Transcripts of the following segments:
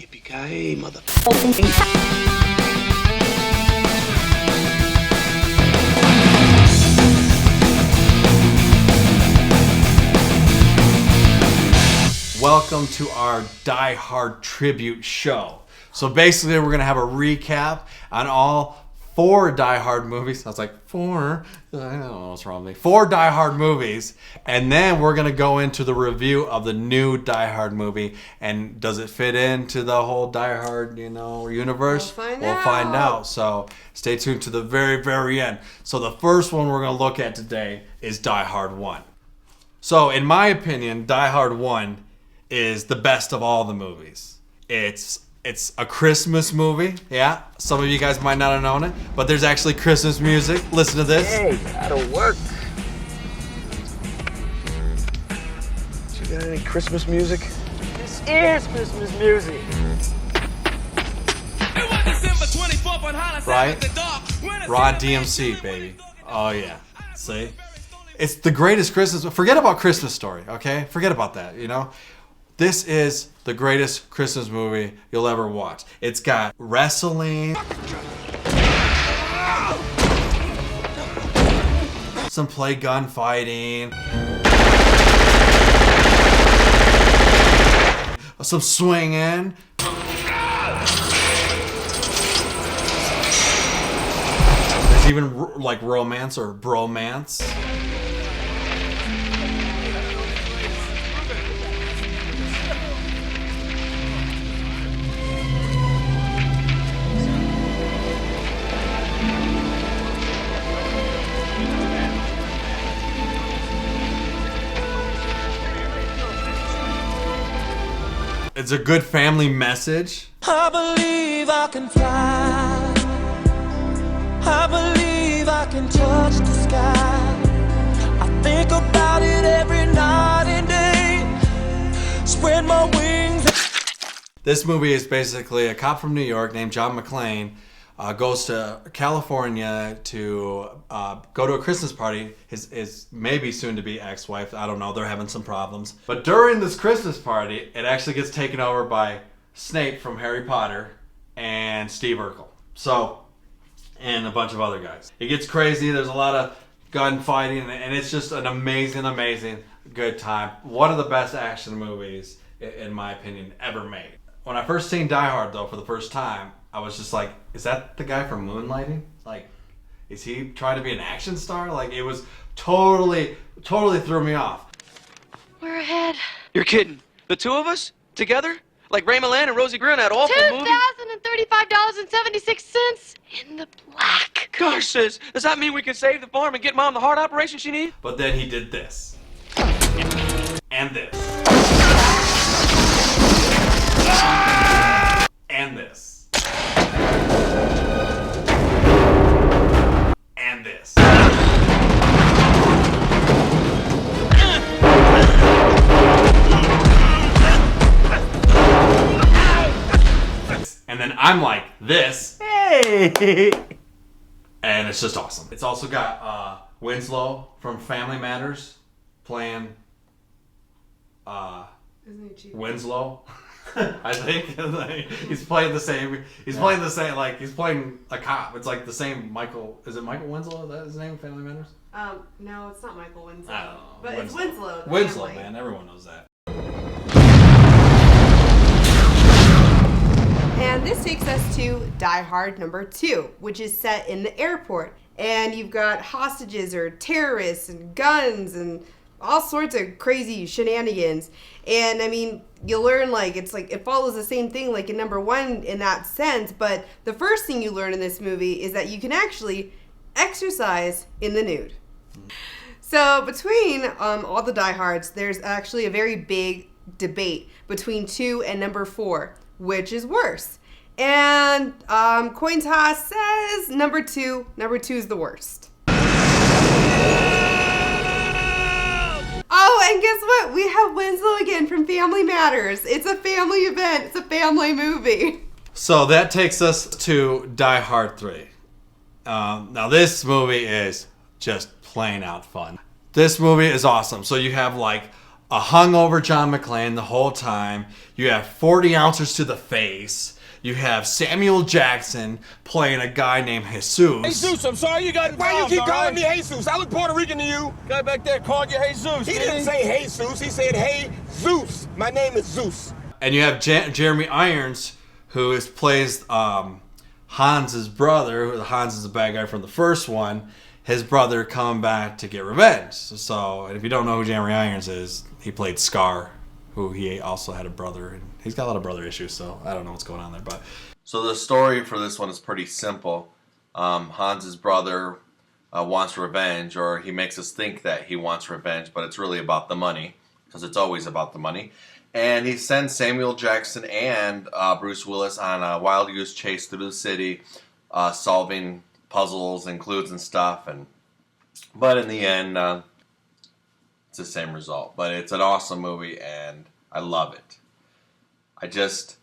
Yippee-ki-yay, mother... Welcome to our Die Hard tribute show. So basically, we're gonna have a recap on all 4 Die Hard movies. I was like, 4? I don't know what's wrong with me. 4 Die Hard movies, and then we're gonna go into the review of the new Die Hard movie. And does it fit into the whole Die Hard, universe? We'll find out. So stay tuned to the very, very end. So the first one we're gonna look at today is Die Hard 1. So in my opinion, Die Hard 1 is the best of all the movies. It's a Christmas movie. Yeah, some of you guys might not have known it, but there's actually Christmas music. Listen to this. Hey, that'll work. You got any Christmas music? This is Christmas music. Right? Raw DMC, baby. Oh yeah. See? It's the greatest Christmas. Forget about Christmas Story, okay? Forget about that, This is the greatest Christmas movie you'll ever watch. It's got wrestling, some play gunfighting, some swinging. There's even like romance or bromance. It's a good family message. I believe I can fly. I believe I can touch the sky. I think about it every night and day. Spread my wings. This movie is basically a cop from New York named John McClane goes to California to go to a Christmas party. His maybe soon to be ex-wife, I don't know, they're having some problems. But during this Christmas party, it actually gets taken over by Snape from Harry Potter and Steve Urkel. So, and a bunch of other guys. It gets crazy, there's a lot of gunfighting, and it's just an amazing, amazing good time. One of the best action movies, in my opinion, ever made. When I first seen Die Hard, though, for the first time, I was just like, is that the guy from Moonlighting? Like, is he trying to be an action star? Like, it was totally threw me off. We're ahead. You're kidding. The two of us? Together? Like Ray Milland and Rosie Greer in that awful movie? $2,035.76 in the black. Gosh, sis, does that mean we can save the farm and get Mom the heart operation she needs? But then he did this. And this. And this. And this. And then I'm like this. Hey! And it's just awesome. It's also got Winslow from Family Matters playing Winslow. I think he's playing the same. He's playing the same. Like he's playing a cop. It's like the same Michael. Is it Michael Winslow? Is that his name? Family Matters. No, it's not Michael Winslow. I don't know. But it's Winslow. the Winslow, family. man. Everyone knows that. And this takes us to Die Hard number 2, which is set in the airport. And you've got hostages or terrorists and guns and all sorts of crazy shenanigans. And I mean, you learn it follows the same thing like in number 1 in that sense. But the first thing you learn in this movie is that you can actually exercise in the nude. So between all the Die Hards, there's actually a very big debate between 2 and number 4, which is worse. And coin toss says number 2 is the worst. Oh, and guess what? We have Winslow again from Family Matters. It's a family event. It's a family movie. So that takes us to Die Hard 3. Now this movie is just plain out fun. This movie is awesome. So you have like a hungover John McClane the whole time. You have 40 ounces to the face. You have Samuel Jackson playing a guy named Jesus. Jesus, I'm sorry you got involved. Why you keep calling me Jesus? I look Puerto Rican to you. Guy back there called you Jesus. He didn't say Jesus. He said, hey, Zeus. My name is Zeus. And you have Jeremy Irons, who plays Hans's brother. Hans is the bad guy from the first one. His brother coming back to get revenge. So, and if you don't know who Jeremy Irons is, he played Scar, who he also had a brother, and he's got a lot of brother issues, so I don't know what's going on there. But so the story for this one is pretty simple. Hans's brother wants revenge, or he makes us think that he wants revenge, but it's really about the money, because it's always about the money. And he sends Samuel Jackson and Bruce Willis on a wild goose chase through the city, solving puzzles and clues and stuff. But in the end, it's the same result. But it's an awesome movie, and I love it. The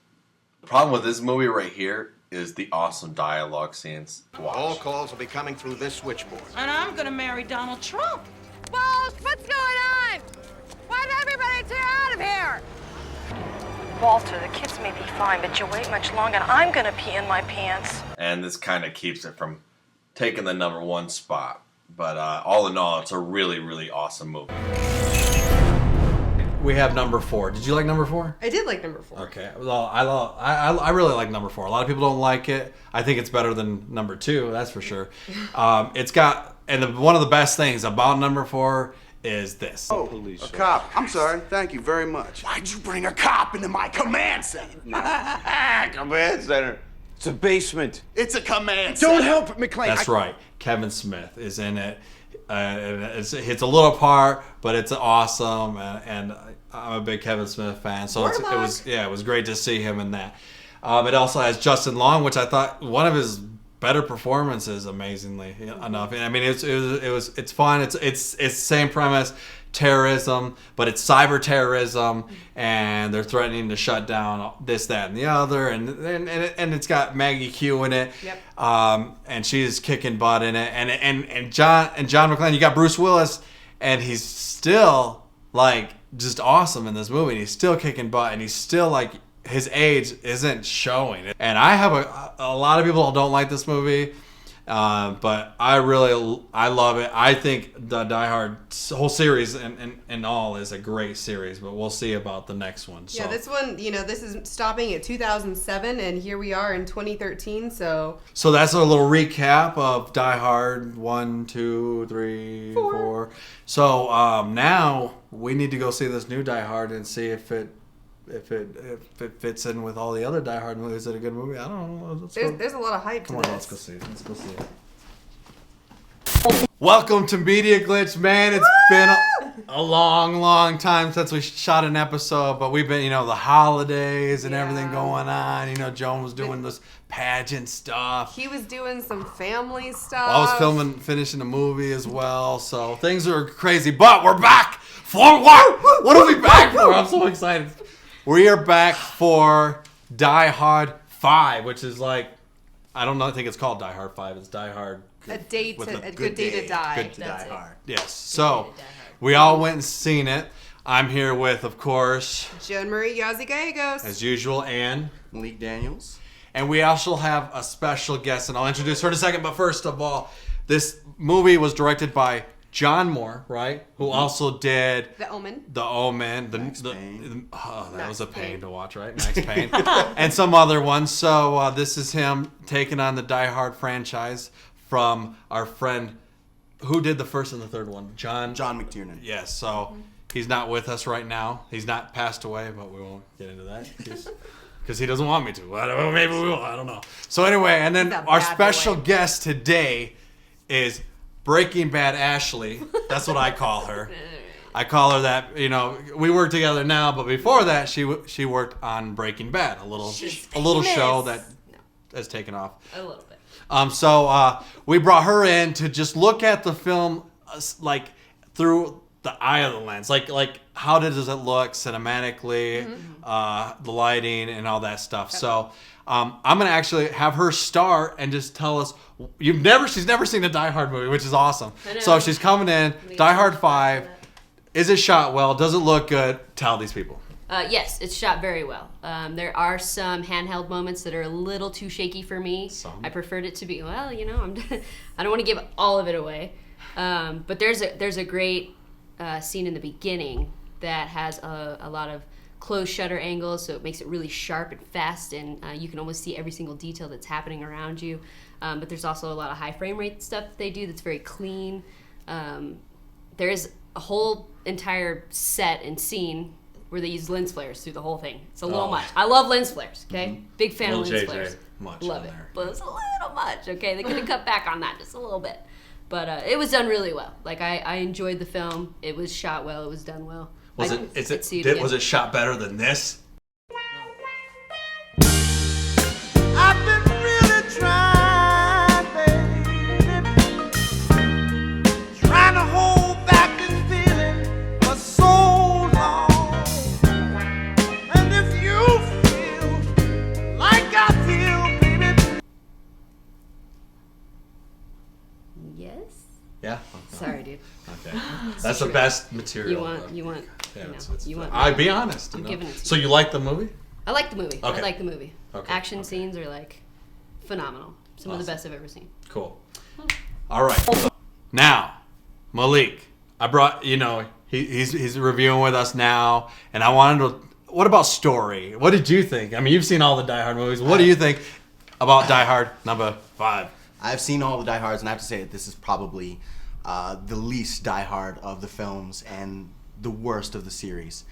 problem with this movie right here is the awesome dialogue scenes to watch. All calls will be coming through this switchboard. And I'm gonna marry Donald Trump. Balls, what's going on? Why did everybody tear out of here? Walter, the kids may be fine, but you wait much longer and I'm gonna pee in my pants. And this kind of keeps it from taking the number one spot. But all in all, it's a really, really awesome movie. We have number 4. Did you like number 4? I did like number 4. Okay. Well, I really like number 4. A lot of people don't like it. I think it's better than number 2. That's for sure. It's got, and one of the best things about number 4 is this. Oh, a cop. I'm sorry. Thank you very much. Why'd you bring a cop into my command center? Command center. It's a basement. It's a command center. Don't help it, McClane. That's right. Kevin Smith is in it. And it's a little part, but it's awesome, and I'm a big Kevin Smith fan, so it was great to see him in that. It also has Justin Long, which I thought one of his better performances, amazingly enough. I mean, it's fun. It's same premise, terrorism, but it's cyber terrorism, and they're threatening to shut down this, that, and the other, and it's got Maggie Q in it. Yep. And she's kicking butt in it, and John McClane. You got Bruce Willis, and he's still like just awesome in this movie. And he's still kicking butt, and he's still like his age isn't showing. And I have a lot of people who don't like this movie. But I love it. I think the Die Hard whole series and all is a great series, but we'll see about the next one. So. Yeah, this one, this is stopping at 2007, and here we are in 2013, so that's a little recap of Die Hard 1, 2, 3, 4. So now we need to go see this new Die Hard and see if it fits in with all the other Die Hard movies. Is it a good movie? I don't know. there's a lot of hype to this. Come on, let's go see it. Welcome to Media Glitch, man. It's been a long time since we shot an episode, but we've been, the holidays and everything going on. Joan was doing this pageant stuff. He was doing some family stuff. I was finishing a movie as well, so things are crazy, but we're back for what? What are we back for? I'm so excited. We are back for Die Hard 5, which is like, I think it's called Die Hard 5. It's Die Hard. A good day to die. Good to Die Hard. Yes. So, we all went and seen it. I'm here with, of course, Joan Gallegos. as usual, and Malik Daniels. And we also have a special guest, and I'll introduce her in a second. But first of all, this movie was directed by John Moore, right? Who also did The Omen. That was a pain to watch, right? Max Payne. And some other ones. So this is him taking on the Die Hard franchise from our friend who did the first and the third one, John McTiernan. Yes. So he's not with us right now. He's not passed away, but we won't get into that because he doesn't want me to. Maybe we will. I don't know. So anyway, and then our special guest today is Breaking Bad Ashley. That's what I call her. I call her that. We work together now, but before that, she worked on Breaking Bad, a little show that has taken off A little bit. So we brought her in to just look at the film like through the eye of the lens, like how does it look cinematically, the lighting and all that stuff. So I'm gonna actually have her start and just tell us. She's never seen a Die Hard movie, which is awesome. So she's coming in. Die Hard 5 Is it shot well? Does it look good? Tell these people. Yes, it's shot very well. There are some handheld moments that are a little too shaky for me. I preferred it to be, well, you know, I don't want to give all of it away. But there's a great scene in the beginning that has a lot of closed shutter angles, so it makes it really sharp and fast, and you can almost see every single detail that's happening around you. But there's also a lot of high frame rate stuff that they do that's very clean. There is a whole entire set and scene where they use lens flares through the whole thing. It's a little much. I love lens flares, okay? Big fan of lens flares. Love it. But it's a little much, okay? They could have cut back on that just a little bit. But it was done really well. Like, I enjoyed the film. It was shot well. It was done well. Was it shot better than this? I've been really trying, baby, trying to hold back this feeling for so long. And if you feel like I feel, baby. Yes? Yeah? Okay. Sorry, dude. Okay. That's the best material. You want, I'd be honest. I'm giving it to you. So you like the movie? I like the movie. Okay. I like the movie. Okay. Action scenes are like phenomenal. Some of the best I've ever seen. Cool. All right. So, now, Malik, I brought, he's reviewing with us now, and I wanted to, what about story? What did you think? I mean, you've seen all the Die Hard movies. What do you think about Die Hard number 5? I've seen all the Die Hards, and I have to say that this is probably the least Die Hard of the films and the worst of the series.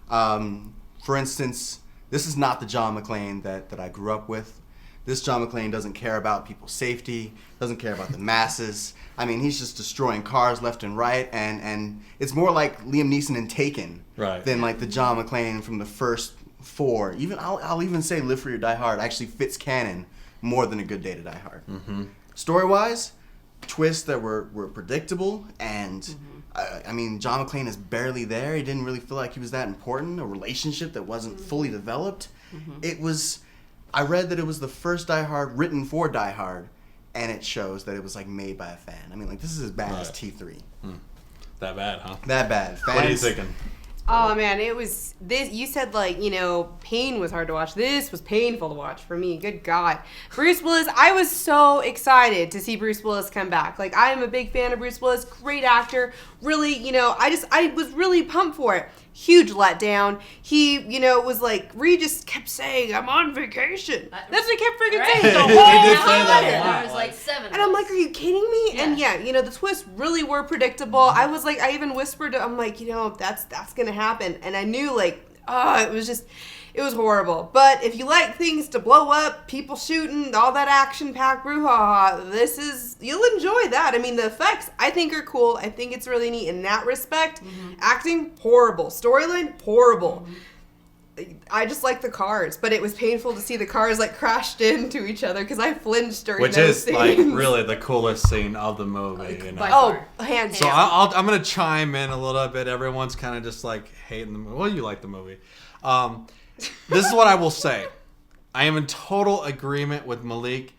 For instance, this is not the John McClane that I grew up with. This John McClane doesn't care about people's safety, doesn't care about the masses. I mean, he's just destroying cars left and right, and it's more like Liam Neeson in Taken than like the John McClane from the first 4. Even I'll even say Live Free or Die Hard actually fits canon more than A Good Day to Die Hard. Mm-hmm. Story-wise, twists that were predictable, and I mean, John McClane is barely there. He didn't really feel like he was that important. A relationship that wasn't fully developed. It was. I read that it was the first Die Hard written for Die Hard, and it shows that it was like made by a fan. I mean, like, this is as bad as T3. That bad, huh? That bad. Fans, what are you thinking? Oh man, it was this. You said pain was hard to watch. This was painful to watch for me. Good God, Bruce Willis. I was so excited to see Bruce Willis come back. Like, I am a big fan of Bruce Willis. Great actor. Really, I was really pumped for it. Huge letdown. He, was like, Reed just kept saying, "I'm on vacation." That's what he kept freaking saying the whole time. There was like 7. And I'm like, are you kidding me? Yeah. And yeah, the twists really were predictable. I was like, I even whispered, I'm like, that's gonna happen. And I knew, it was horrible. But if you like things to blow up, people shooting, all that action-packed brouhaha, you'll enjoy that. I mean, the effects, I think, are cool. I think it's really neat in that respect. Acting, horrible. Storyline, horrible. I just like the cars, but it was painful to see the cars crashed into each other because I flinched during those scenes. Which is really the coolest scene of the movie. By far. Hands so down. I'm gonna chime in a little bit. Everyone's kind of just hating the movie. Well, you like the movie. This is what I will say. I am in total agreement with Malik.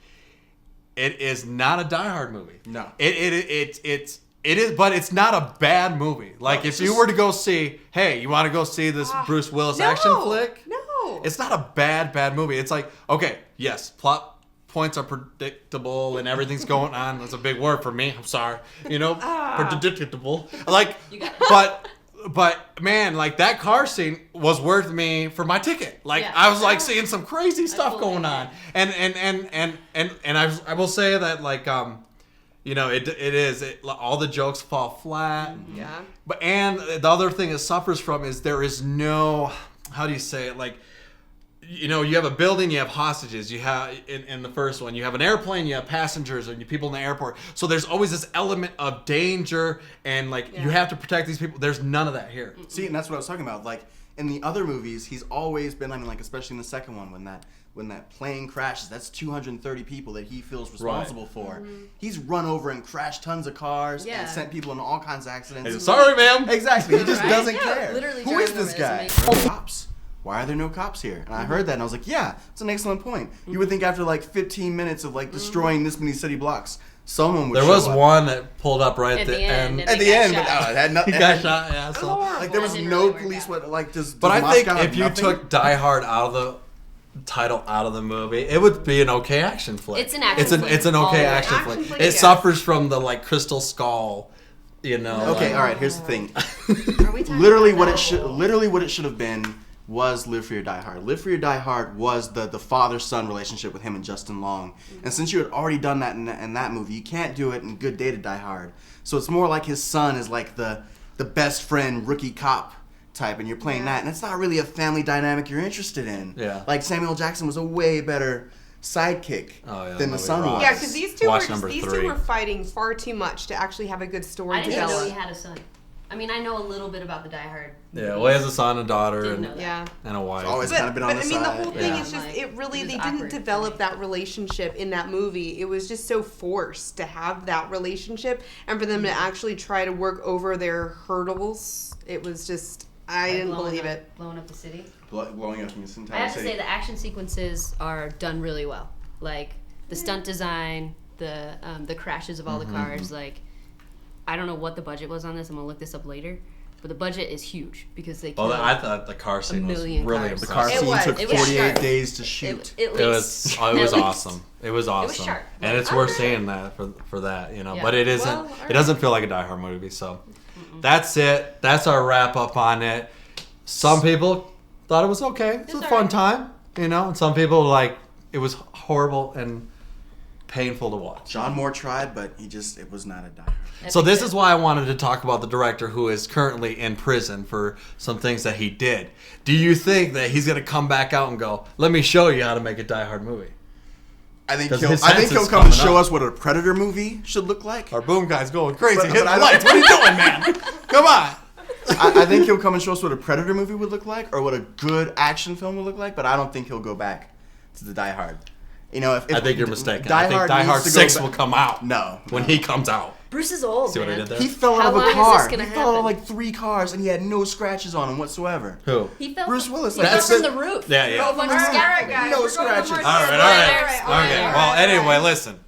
It is not a Die Hard movie. No. It is, but it's not a bad movie. Like, if you were to go see, hey, you want to go see this Bruce Willis action flick? No. It's not a bad movie. It's like, okay, yes, plot points are predictable and everything's going on. That's a big word for me. I'm sorry. Predictable. But man, that car scene was worth me for my ticket. I was seeing some crazy stuff going on. And I will say that all the jokes fall flat. Yeah. But the other thing it suffers from is there is no, how do you say it? You have a building, you have hostages. You have in the first one, you have an airplane, you have passengers, and people in the airport. So there's always this element of danger, and you have to protect these people. There's none of that here. See, and that's what I was talking about. In the other movies, he's always been. Especially in the second one, when that plane crashes, that's 230 people that he feels responsible for. He's run over and crashed tons of cars and sent people into all kinds of accidents. Hey, sorry, ma'am. Exactly. He just doesn't care. Literally, who is this guy? Cops. Why are there no cops here? And I heard that and I was like, yeah, it's an excellent point. You would think after 15 minutes of destroying this many city blocks, someone would There show was up. one that pulled up right At the end, and At they the got end, shot. but it had nothing. He got shot, yeah. So. Like there was That didn't no really work police. out. What like does? But does I think Moscow have if you nothing? took Die Hard out of the title out of the movie, it would be an okay action flick. It's an action flick. It's an All okay the way. action Action flick. flick, It yeah. suffers from the like Crystal Skull, you know. Okay, like- all right. Here's the thing. Are we talking Literally, about what that? it should have been was Live Free or Die Hard. Live Free or Die Hard was the father-son relationship with him and Justin Long. And since you had already done that in that movie, you can't do it in Good Day to Die Hard. So it's more like his son is like the best friend rookie cop type, and you're playing that, and it's not really a family dynamic you're interested in. Yeah. Like Samuel Jackson was a way better sidekick than the son was. Yeah, because these two Watch were just, number these 3. two were fighting far too much to actually have a good story I didn't even know develop. he had a son. I mean, I know a little bit about the Die Hard. Yeah, well, he has a son, a daughter, Didn't and, know that. Yeah. and a wife. Always But, kind of been on but the I mean, the side. whole thing Yeah. is just, it really, It was they didn't awkward. develop that relationship in that movie. It was just so forced to have that relationship, and for them to actually try to work over their hurdles, it was just, I Like didn't blowing believe up- it. Blowing up the city. Blowing up in this I entire have to city. say the action sequences are done really well. Like the stunt design, the crashes of all the cars. Like I don't know what the budget was on this. I'm gonna look this up later. But the budget is huge because they. Well, killed I thought the car scene was million really cars. The car impressive. scene was. took It was 48 sharp. days to shoot. At It was least. oh, it was At least. awesome. It was awesome. sharp. And it's Like, worth okay. seeing that for that, you know. Yeah. But it isn't. Well, It doesn't feel like a Die Hard movie. So that's it. That's our wrap up on it. Some people thought it was okay. It's a It's fun alright. time, you know. And some people like it was horrible and painful to watch. John Moore tried, but it was not a Die Hard. So this is why I wanted to talk about the director who is currently in prison for some things that he did. Do you think that he's going to come back out and go, "Let me show you how to make a Die Hard movie"? I think 'Cause he'll his come sentence and coming show up. us what a Predator movie should look like. Our boom guy's going crazy. But- Hit but the I- lights. What are you doing, man? Come on. I think he'll come and show us what a Predator movie would look like, or what a good action film would look like. But I don't think he'll go back to the Die Hard. You know, if I think you're mistaken. Die I think Hard Die Hard needs to go 6 back- will come out. No, When no. he comes out. Bruce is old. See what I man. did there? He fell out How of long a is car. this He gonna fell out of happen? like 3 cars, and he had no scratches on him whatsoever. Who? He fell. Bruce Willis. He like, fell that's from it. the roof. Yeah, yeah. Throw a bunch of All right, scaffolding. guys. No we're going scratches. more All right, all serious. right. All right, Okay. all right, Well, all right. anyway, listen.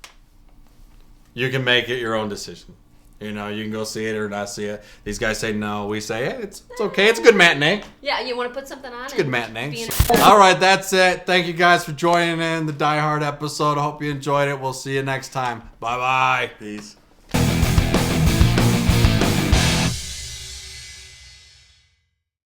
You can make it your own decision. You know, you can go see it or not see it. These guys say no. We say, hey, it's okay. It's a good matinee. Yeah, you want to put something on? It's a good matinee. All right, that's it. Thank you guys for joining in the Die Hard episode. I hope you enjoyed it. We'll see you next time. Bye-bye. Peace.